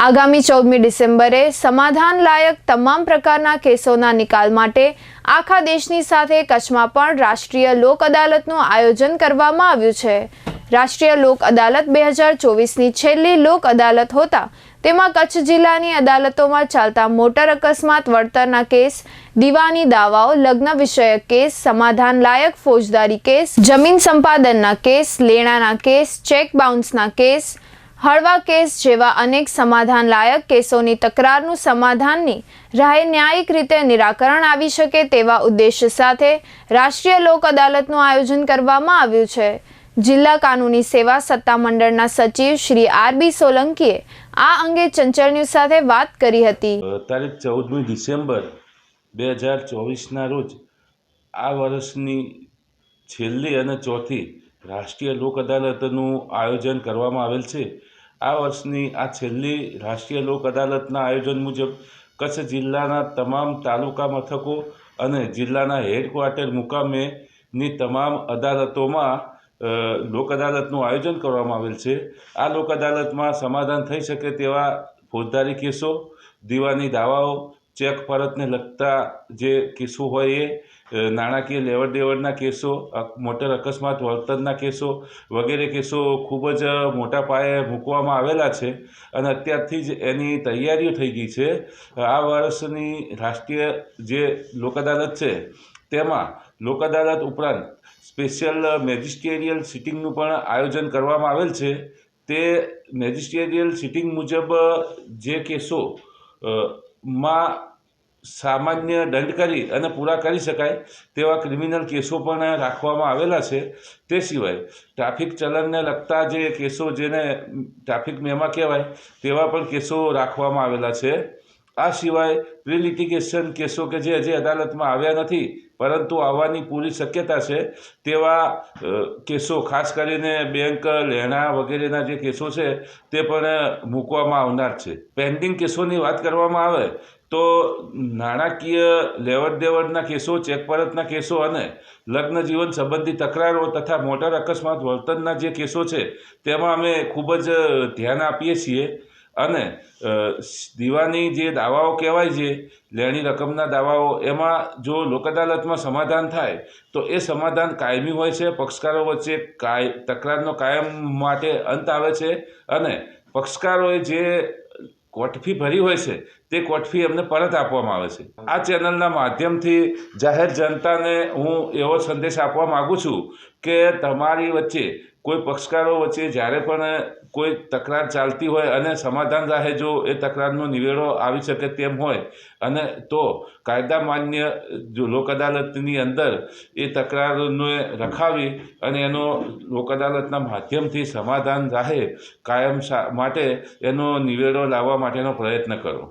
આગામી 14મી ડિસેમ્બરે સમાધાન લાયક તમામ પ્રકારના કેસોના નિકાલ માટે આખા દેશની સાથે કચ્છમાં પણ રાષ્ટ્રીય લોક અદાલતનું આયોજન કરવામાં આવ્યું છે। રાષ્ટ્રીય લોક અદાલત 2024ની છેલ્લી લોક અદાલત હોતા તેમાં કચ્છ જિલ્લાની અદાલતોમાં ચાલતા મોટર અકસ્માત વળતરના કેસ, દીવાની દાવાઓ, લગ્ન વિષયક કેસ, સમાધાન લાયક ફોજદારી કેસ, જમીન સંપાદનના કેસ, લેણાના કેસ, ચેક બાઉન્સના કેસ, હળવા કેસ જેવા અનેક સમાધાન લાયક કેસોની તકરારનું સમાધાનની રાહે ન્યાયિક રીતે નિરાકરણ આવી શકે તેવા ઉદ્દેશ્ય સાથે રાષ્ટ્રીય લોક અદાલતનું આયોજન કરવામાં આવ્યું છે। જિલ્લા કાનૂની સેવા સત્તામંડળના સચિવ શ્રી આર.બી. સોલંકીએ આ અંગે ચંચળ ન્યૂઝ સાથે વાત કરી હતી। તારીખ 14મી ડિસેમ્બર 2024ના રોજ આ વર્ષની છેલ્લી અને ચોથી રાષ્ટ્રીય લોક અદાલતનું આયોજન કરવામાં આવેલ છે। આ વર્ષની આ છેલ્લી રાષ્ટ્રીય લોક અદાલતના આયોજન મુજબ કચ્છ જિલ્લાના તમામ તાલુકા મથકો અને જિલ્લાના હેડક્વાર્ટર મુકામેની તમામ અદાલતોમાં લોક અદાલતનું આયોજન કરવામાં આવેલ છે। આ લોક અદાલતમાં સમાધાન થઈ શકે તેવા ફોજદારી કેસો, દીવાની દાવાઓ, ચેક પરતને લગતા જે કેસો હોય એ, નાણાકીય લેવડ દેવડના કેસો, મોટર અકસ્માત વળતરના કેસો વગેરે કેસો ખૂબ જ મોટા પાયે મૂકવામાં આવેલા છે અને અત્યારથી જ એની તૈયારીઓ થઈ ગઈ છે। આ વર્ષની રાષ્ટ્રીય જે લોક અદાલત છે તેમાં લોક અદાલત ઉપરાંત સ્પેશિયલ મેજિસ્ટ્રેરિયલ સિટિંગનું પણ આયોજન કરવામાં આવેલ છે। તે મેજિસ્ટ્રેરિયલ સિટિંગ મુજબ જે કેસો માં સામાન્ય દંડ કરી અને પૂરા કરી શકાય તેવા ક્રિમિનલ કેસો પણ રાખવામાં આવેલા છે। તે સિવાય ટ્રાફિક ચલણને લગતા જે કેસો, જેને ટ્રાફિક મેમા કહેવાય, તેવા પણ કેસો રાખવામાં આવેલા છે। આ સિવાય પ્રી લિટિગેશન કેસો કે જે હજી અદાલતમાં આવ્યા નથી પરંતુ આવવાની પૂરી શક્યતા છે તેવા કેસો, ખાસ કરીને બેંક લેણા વગેરેના જે કેસો છે તે પણ મૂકવામાં આવનાર છે। પેન્ડિંગ કેસોની વાત કરવામાં આવે તો નાણાકીય લેવડ દેવડના કેસો, ચેક પરતના કેસો અને લગ્ન જીવન સંબંધી તકરારો તથા મોટર અકસ્માત વળતરના જે કેસો છે તેમાં અમે ખૂબ જ ધ્યાન આપીએ છીએ અને દીવાની જે દાવાઓ કહેવાય છે, લેણી રકમના દાવાઓ, એમાં જો લોક અદાલતમાં સમાધાન થાય તો એ સમાધાન કાયમી હોય છે। પક્ષકારો વચ્ચે તકરારનો કાયમ માટે અંત આવે છે અને પક્ષકારોએ જે કોર્ટ ફી ભરી હોય છે તે કોર્ટ ફી એમને પરત આપવામાં આવે છે। આ ચેનલના માધ્યમથી જાહેર જનતાને હું એવો સંદેશ આપવા માગું છું કે તમારી વચ્ચે કોઈ પક્ષકારો વચ્ચે જ્યારે પણ કોઈ તકરાર ચાલતી હોય અને સમાધાન રાહે જો એ તકરારનો નિવેડો આવી શકે તેમ હોય અને તો કાયદા માન્ય જો લોક અદાલતની અંદર એ તકરારને રખાવી અને એનો લોક અદાલતના માધ્યમથી સમાધાન રાહે કાયમ માટે એનો નિવેડો લાવવા માટેનો પ્રયત્ન કરો।